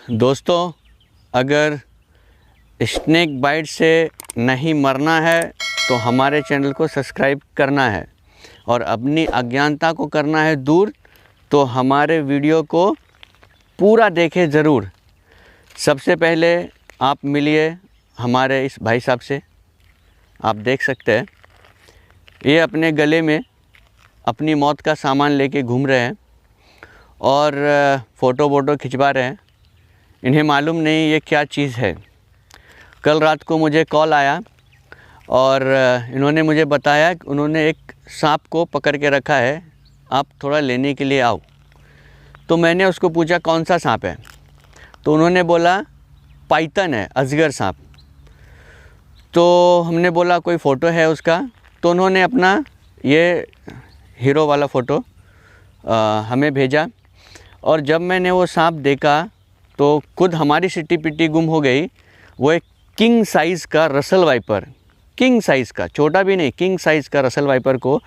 दोस्तों, अगर snake bite से नहीं मरना है तो हमारे चैनल को सब्सक्राइब करना है और अपनी अज्ञानता को करना है दूर। तो हमारे वीडियो को पूरा देखें ज़रूर। सबसे पहले आप मिलिए हमारे इस भाई साहब से। आप देख सकते हैं ये अपने गले में अपनी मौत का सामान लेके घूम रहे हैं और फ़ोटो खिंचवा रहे हैं। इन्हें मालूम नहीं ये क्या चीज़ है। कल रात को मुझे कॉल आया और इन्होंने मुझे बताया कि उन्होंने एक सांप को पकड़ के रखा है, आप थोड़ा लेने के लिए आओ। तो मैंने उसको पूछा कौन सा सांप है, तो उन्होंने बोला पाइथन है, अजगर सांप। तो हमने बोला कोई फ़ोटो है उसका, तो उन्होंने अपना ये हीरो वाला फ़ोटो हमें भेजा। और जब मैंने वो सांप देखा तो खुद हमारी सिटी पिटी गुम हो गई। वो एक किंग साइज़ का रसल वाइपर, किंग साइज़ का, छोटा भी नहीं, किंग साइज़ का रसल वाइपर को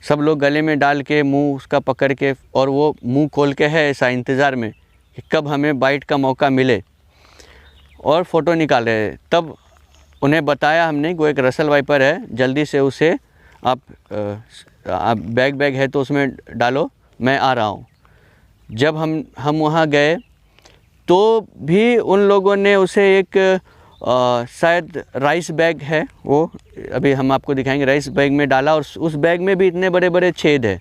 सब लोग गले में डाल के मुंह उसका पकड़ के, और वो मुंह खोल के है ऐसा इंतज़ार में कि कब हमें बाइट का मौका मिले, और फ़ोटो निकाले। तब उन्हें बताया हमने कि वो एक रसल वाइपर है, जल्दी से उसे आप बैग है तो उसमें डालो, मैं आ रहा हूँ। जब हम वहाँ गए तो भी उन लोगों ने उसे एक शायद राइस बैग है, वो अभी हम आपको दिखाएंगे, राइस बैग में डाला और उस बैग में भी इतने बड़े बड़े छेद है।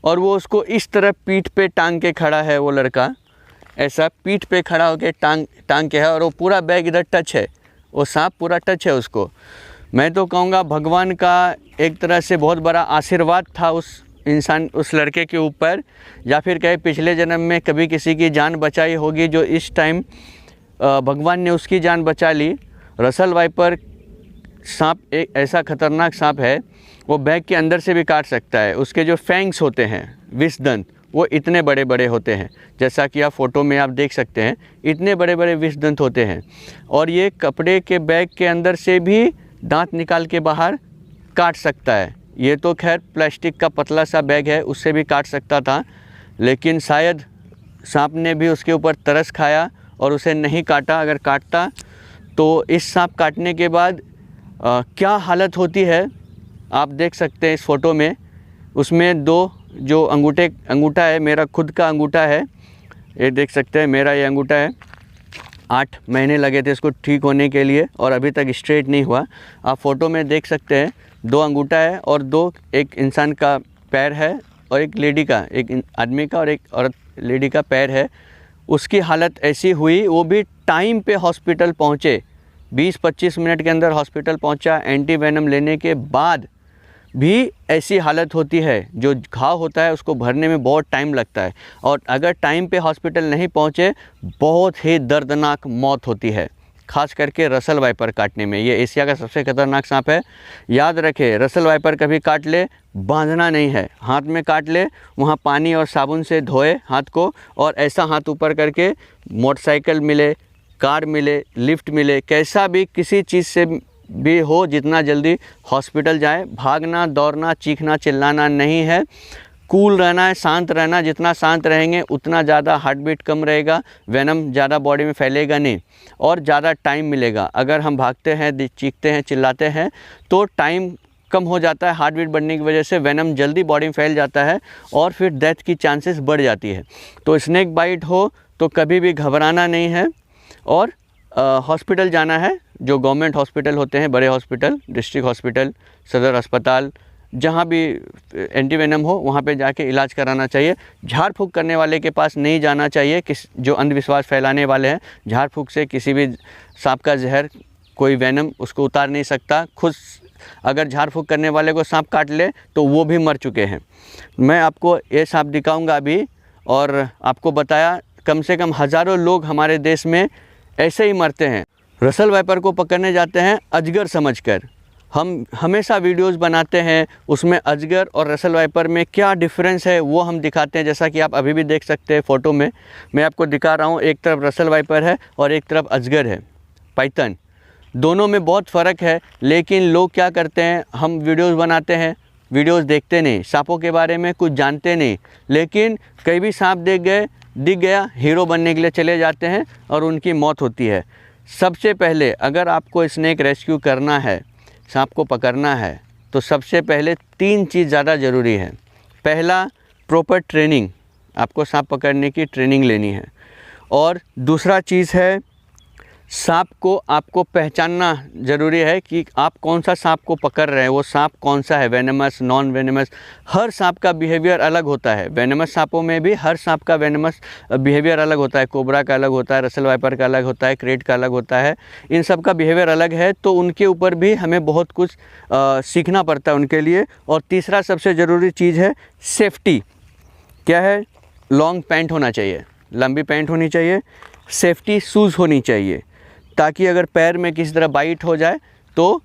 और वो उसको इस तरह पीठ पे टांग के खड़ा है, वो लड़का ऐसा पीठ पे खड़ा होकर टांग के है, और वो पूरा बैग इधर टच है, वो सांप पूरा टच है उसको। मैं तो कहूँगा भगवान का एक तरह से बहुत बड़ा आशीर्वाद था उस इंसान, उस लड़के के ऊपर, या फिर कहे पिछले जन्म में कभी किसी की जान बचाई होगी जो इस टाइम भगवान ने उसकी जान बचा ली। रसल वाइपर सांप एक ऐसा खतरनाक सांप है, वो बैग के अंदर से भी काट सकता है। उसके जो फैंग्स होते हैं, विषदंत, वो इतने बड़े बड़े होते हैं, जैसा कि आप फ़ोटो में आप देख सकते हैं, इतने बड़े बड़े विषदंत होते हैं। और ये कपड़े के बैग के अंदर से भी दांत निकाल के बाहर काट सकता है। ये तो खैर प्लास्टिक का पतला सा बैग है, उससे भी काट सकता था, लेकिन शायद सांप ने भी उसके ऊपर तरस खाया और उसे नहीं काटा। अगर काटता तो इस सांप काटने के बाद क्या हालत होती है आप देख सकते हैं इस फ़ोटो में। उसमें दो जो अंगूठा है, मेरा खुद का अंगूठा है, ये देख सकते हैं, मेरा ये अंगूठा है। 8 महीने लगे थे इसको ठीक होने के लिए और अभी तक स्ट्रेट नहीं हुआ। आप फ़ोटो में देख सकते हैं 2 अंगूठा है और 2 एक इंसान का पैर है और एक लेडी का, एक आदमी का और एक औरत लेडी का पैर है। उसकी हालत ऐसी हुई, वो भी टाइम पे हॉस्पिटल पहुँचे, 20-25 मिनट के अंदर हॉस्पिटल पहुँचा। एंटी वेनम लेने के बाद भी ऐसी हालत होती है, जो घाव होता है उसको भरने में बहुत टाइम लगता है, और अगर टाइम पे हॉस्पिटल नहीं पहुँचे बहुत ही दर्दनाक मौत होती है, खास करके रसल वाइपर काटने में। ये एशिया का सबसे खतरनाक सांप है। याद रखें, रसल वाइपर कभी काट ले, बांधना नहीं है, हाथ में काट ले, वहाँ पानी और साबुन से धोए हाथ को, और ऐसा हाथ ऊपर करके मोटरसाइकिल मिले, कार मिले, लिफ्ट मिले, कैसा भी किसी चीज़ से भी हो, जितना जल्दी हॉस्पिटल जाए। भागना, दौड़ना, चीखना, चिल्लाना नहीं है, कूल रहना है, शांत रहना। जितना शांत रहेंगे उतना ज़्यादा हार्ट बीट कम रहेगा, वेनम ज़्यादा बॉडी में फैलेगा नहीं और ज़्यादा टाइम मिलेगा। अगर हम भागते हैं, चीखते हैं, चिल्लाते हैं तो टाइम कम हो जाता है, हार्ट बीट बढ़ने की वजह से वेनम जल्दी बॉडी में फैल जाता है और फिर डेथ की चांसेस बढ़ जाती है। तो स्नेक बाइट हो तो कभी भी घबराना नहीं है और हॉस्पिटल जाना है। जो गवर्नमेंट हॉस्पिटल होते हैं, बड़े हॉस्पिटल, डिस्ट्रिक्ट हॉस्पिटल, सदर अस्पताल, जहाँ भी एंटी वेनम हो वहाँ पे जाके इलाज कराना चाहिए। झाड़ फूँक करने वाले के पास नहीं जाना चाहिए, जो अंधविश्वास फैलाने वाले हैं। झाड़ फूँक से किसी भी सांप का जहर, कोई वेनम उसको उतार नहीं सकता। खुद अगर झाड़ फूँक करने वाले को सांप काट ले तो वो भी मर चुके हैं। मैं आपको ये सांप दिखाऊंगा अभी, और आपको बताया कम से कम हज़ारों लोग हमारे देश में ऐसे ही मरते हैं। रसल वाइपर को पकड़ने जाते हैं अजगर समझकर। हम हमेशा वीडियोस बनाते हैं, उसमें अजगर और रसल वाइपर में क्या डिफरेंस है वो हम दिखाते हैं। जैसा कि आप अभी भी देख सकते हैं फ़ोटो में, मैं आपको दिखा रहा हूँ, एक तरफ रसल वाइपर है और एक तरफ अजगर है, पाइथन। दोनों में बहुत फ़र्क है, लेकिन लोग क्या करते हैं, हम वीडियोस बनाते हैं, वीडियोस देखते नहीं, सांपों के बारे में कुछ जानते नहीं, लेकिन कई भी सांप देख गए दिख गया, हीरो बनने के लिए चले जाते हैं और उनकी मौत होती है। सबसे पहले अगर आपको स्नेक रेस्क्यू करना है, सांप को पकड़ना है, तो सबसे पहले 3 चीज़ ज़्यादा ज़रूरी है। पहला, प्रॉपर ट्रेनिंग, आपको सांप पकड़ने की ट्रेनिंग लेनी है। और दूसरा चीज़ है, सांप को आपको पहचानना ज़रूरी है कि आप कौन सा सांप को पकड़ रहे हैं, वो सांप कौन सा है, वेनेमस, नॉन वेनेमस। हर सांप का बिहेवियर अलग होता है। वेनेमस सांपों में भी हर सांप का वेनेमस बिहेवियर अलग होता है। कोबरा का अलग होता है, रसल वाइपर का अलग होता है, क्रेट का अलग होता है। इन सब का बिहेवियर अलग है, तो उनके ऊपर भी हमें बहुत कुछ सीखना पड़ता है उनके लिए। और तीसरा सबसे ज़रूरी चीज़ है सेफ्टी। क्या है? लॉन्ग पैंट होना चाहिए, लंबी पैंट होनी चाहिए, सेफ्टी शूज़ होनी चाहिए, ताकि अगर पैर में किसी तरह बाइट हो जाए तो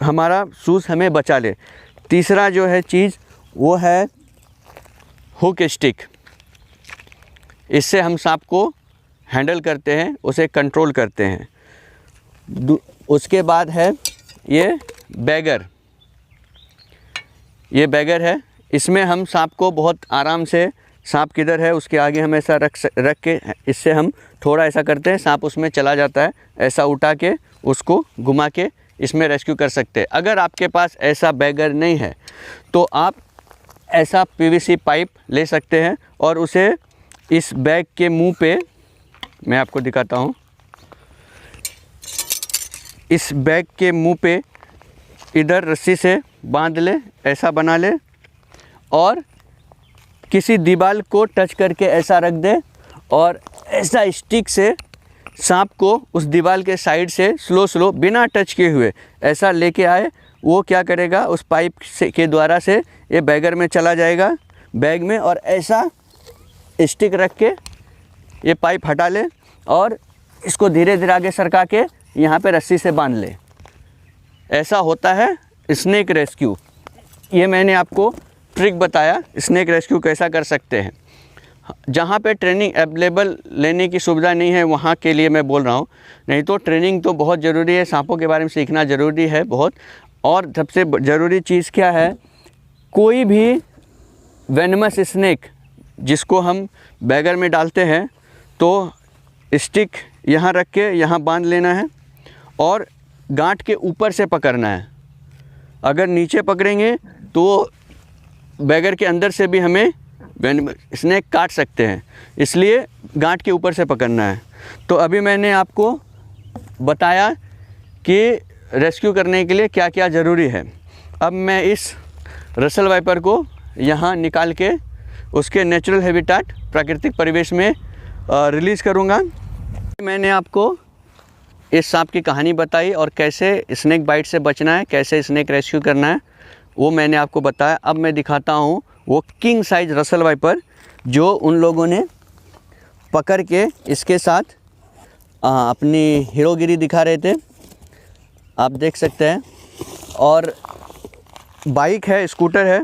हमारा शूज़ हमें बचा ले। तीसरा जो है चीज़ वो है हुक स्टिक। इससे हम सांप को हैंडल करते हैं, उसे कंट्रोल करते हैं। उसके बाद है ये बैगर। ये बैगर है, इसमें हम सांप को बहुत आराम से, सांप किधर है उसके आगे हम ऐसा रख के इससे हम थोड़ा ऐसा करते हैं, सांप उसमें चला जाता है। ऐसा उठा के उसको घुमा के इसमें रेस्क्यू कर सकते हैं। अगर आपके पास ऐसा बैगर नहीं है तो आप ऐसा पीवीसी पाइप ले सकते हैं और उसे इस बैग के मुंह पे, मैं आपको दिखाता हूँ, इस बैग के मुंह पे इधर रस्सी से बांध ले, ऐसा बना ले और किसी दीवार को टच करके ऐसा रख दे और ऐसा स्टिक से सांप को उस दीवार के साइड से स्लो बिना टच किए हुए ऐसा लेके आए। वो क्या करेगा, उस पाइप से के द्वारा से ये बैगर में चला जाएगा, बैग में, और ऐसा स्टिक रख के ये पाइप हटा ले और इसको धीरे धीरे आगे सरका के यहाँ पे रस्सी से बांध ले। ऐसा होता है स्नेक रेस्क्यू। ये मैंने आपको ट्रिक बताया, स्नेक रेस्क्यू कैसा कर सकते हैं। जहाँ पे ट्रेनिंग अवेलेबल लेने की सुविधा नहीं है वहाँ के लिए मैं बोल रहा हूँ, नहीं तो ट्रेनिंग तो बहुत ज़रूरी है, सांपों के बारे में सीखना ज़रूरी है बहुत। और सबसे ज़रूरी चीज़ क्या है, कोई भी वेनमस स्नेक जिसको हम बैगर में डालते हैं तो स्टिक यहाँ रख के यहाँ बांध लेना है और गांठ के ऊपर से पकड़ना है। अगर नीचे पकड़ेंगे तो बैगर के अंदर से भी हमें स्नेक काट सकते हैं, इसलिए गांठ के ऊपर से पकड़ना है। तो अभी मैंने आपको बताया कि रेस्क्यू करने के लिए क्या क्या ज़रूरी है। अब मैं इस रसल वाइपर को यहाँ निकाल के उसके नेचुरल हैबिटेट, प्राकृतिक परिवेश में रिलीज़ करूँगा। मैंने आपको इस सांप की कहानी बताई और कैसे स्नेक बाइट से बचना है, कैसे स्नेक रेस्क्यू करना है, वो मैंने आपको बताया। अब मैं दिखाता हूँ वो किंग साइज रसल वाइपर जो उन लोगों ने पकड़ के इसके साथ अपनी हीरोगिरी दिखा रहे थे, आप देख सकते हैं। और बाइक है, स्कूटर है,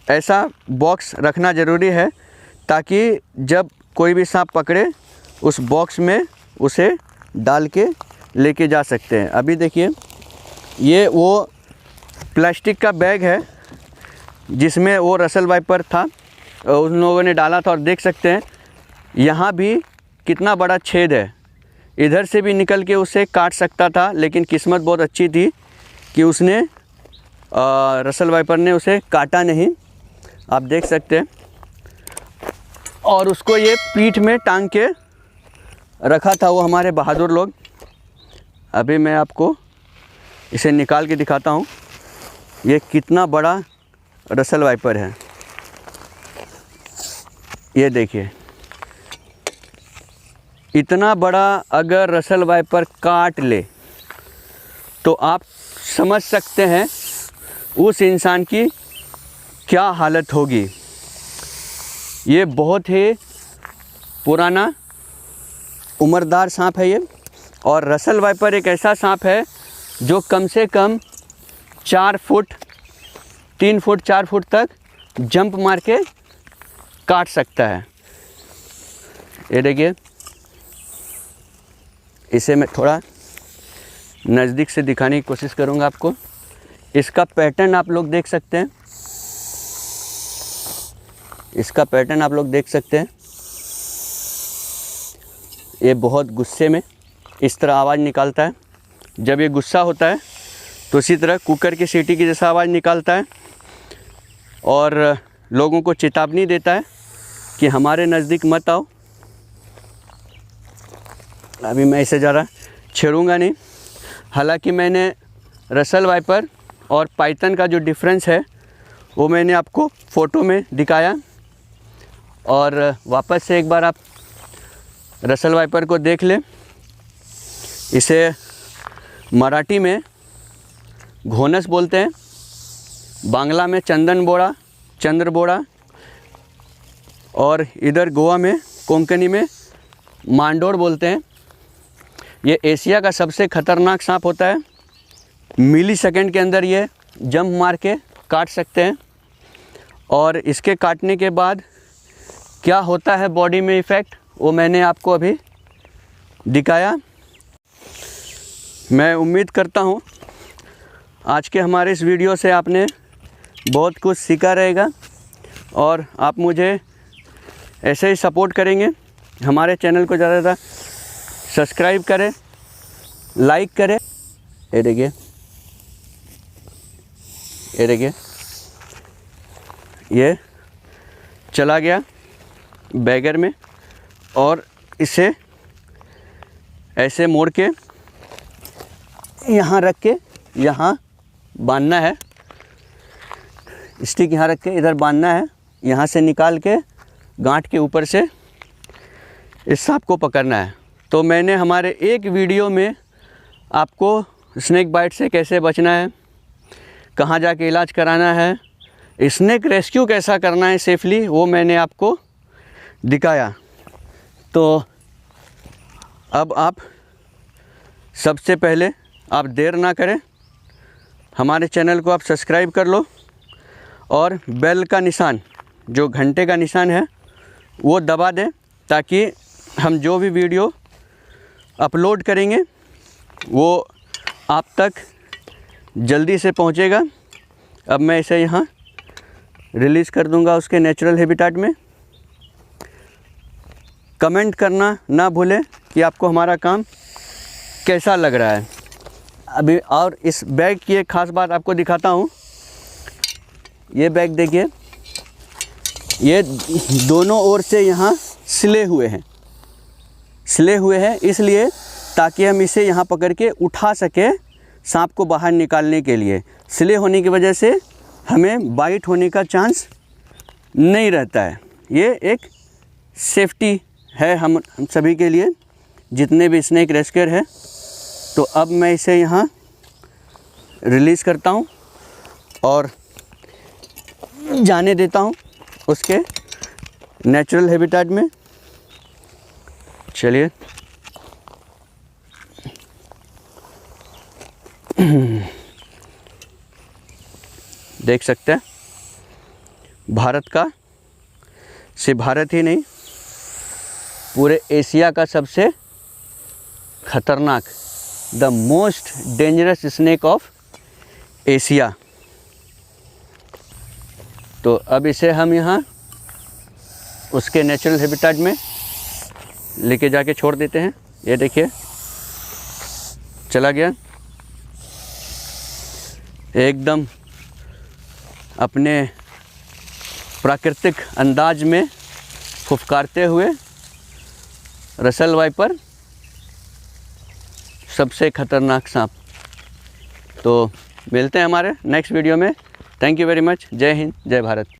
ऐसा बॉक्स रखना ज़रूरी है ताकि जब कोई भी सांप पकड़े उस बॉक्स में उसे डाल के लेके जा सकते हैं। अभी देखिए ये वो प्लास्टिक का बैग है जिसमें वो रसल वाइपर था, उन लोगों ने डाला था। और देख सकते हैं यहाँ भी कितना बड़ा छेद है, इधर से भी निकल के उसे काट सकता था, लेकिन किस्मत बहुत अच्छी थी कि उसने रसल वाइपर ने उसे काटा नहीं, आप देख सकते हैं। और उसको ये पीठ में टांग के रखा था वो हमारे बहादुर लोग। अभी मैं आपको इसे निकाल के दिखाता हूँ, ये कितना बड़ा रसल वाइपर है, ये देखिए। इतना बड़ा अगर रसल वाइपर काट ले तो आप समझ सकते हैं उस इंसान की क्या हालत होगी। ये बहुत ही पुराना उम्रदार सांप है ये। और रसल वाइपर एक ऐसा सांप है जो कम से कम 4 फुट 3 फुट 4 फुट तक जंप मार के काट सकता है। ये देखिए, इसे मैं थोड़ा नज़दीक से दिखाने की कोशिश करूँगा आपको। इसका पैटर्न आप लोग देख सकते हैं, इसका पैटर्न आप लोग देख सकते हैं। ये बहुत गुस्से में इस तरह आवाज़ निकालता है। जब ये गुस्सा होता है तो इसी तरह कुकर की सीटी की जैसा आवाज़ निकालता है और लोगों को चेतावनी देता है कि हमारे नज़दीक मत आओ। अभी मैं इसे ज़रा छेड़ूंगा नहीं। हालांकि मैंने रसल वाइपर और पाइथन का जो डिफरेंस है वो मैंने आपको फ़ोटो में दिखाया, और वापस से एक बार आप रसल वाइपर को देख लें। इसे मराठी में घोनस बोलते हैं, बांग्ला में चंदन बोड़ा, चंद्र बोड़ा, और इधर गोवा में कोंकणी में मांडोर बोलते हैं। ये एशिया का सबसे ख़तरनाक सांप होता है। मिली सेकेंड के अंदर ये जंप मार के काट सकते हैं, और इसके काटने के बाद क्या होता है बॉडी में इफ़ेक्ट वो मैंने आपको अभी दिखाया। मैं उम्मीद करता हूँ आज के हमारे इस वीडियो से आपने बहुत कुछ सीखा रहेगा, और आप मुझे ऐसे ही सपोर्ट करेंगे। हमारे चैनल को ज़्यादा से ज़्यादा सब्सक्राइब करें, लाइक करें। ये देखिए, ये देखिए, ये चला गया बैगर में, और इसे ऐसे मोड़ के यहाँ रख के यहाँ बांधना है। स्टिक यहाँ रख के इधर बांधना है, यहाँ से निकाल के गांठ के ऊपर से इस सांप को पकड़ना है। तो मैंने हमारे एक वीडियो में आपको स्नेक बाइट से कैसे बचना है, कहाँ जाके इलाज कराना है, स्नेक रेस्क्यू कैसा करना है सेफली, वो मैंने आपको दिखाया। तो अब आप सबसे पहले आप देर ना करें, हमारे चैनल को आप सब्सक्राइब कर लो, और बेल का निशान जो घंटे का निशान है वो दबा दें, ताकि हम जो भी वीडियो अपलोड करेंगे वो आप तक जल्दी से पहुंचेगा। अब मैं इसे यहाँ रिलीज़ कर दूंगा उसके नेचुरल हैबिटेट में। कमेंट करना ना भूलें कि आपको हमारा काम कैसा लग रहा है। अभी और इस बैग की एक ख़ास बात आपको दिखाता हूँ। ये बैग देखिए, ये दोनों ओर से यहाँ सिले हुए हैं, इसलिए ताकि हम इसे यहाँ पकड़ के उठा सके सांप को बाहर निकालने के लिए। सिले होने की वजह से हमें बाइट होने का चांस नहीं रहता है। ये एक सेफ्टी है हम सभी के लिए, जितने भी स्नेक रेस्क्यूअर है। तो अब मैं इसे यहाँ रिलीज़ करता हूँ और जाने देता हूँ उसके नेचुरल हैबिटेट में। चलिए, देख सकते हैं भारत का, सिर्फ भारत ही नहीं पूरे एशिया का सबसे खतरनाक, the most dangerous snake of Asia. तो अब इसे हम यहाँ उसके नेचुरल हैबिटेट में लेके जाके छोड़ देते हैं। ये देखिए चला गया, एकदम अपने प्राकृतिक अंदाज में फुफकारते हुए रसल वाइपर, सबसे खतरनाक सांप। तो मिलते हैं हमारे नेक्स्ट वीडियो में। Thank you very much. जय हिंद, जय भारत।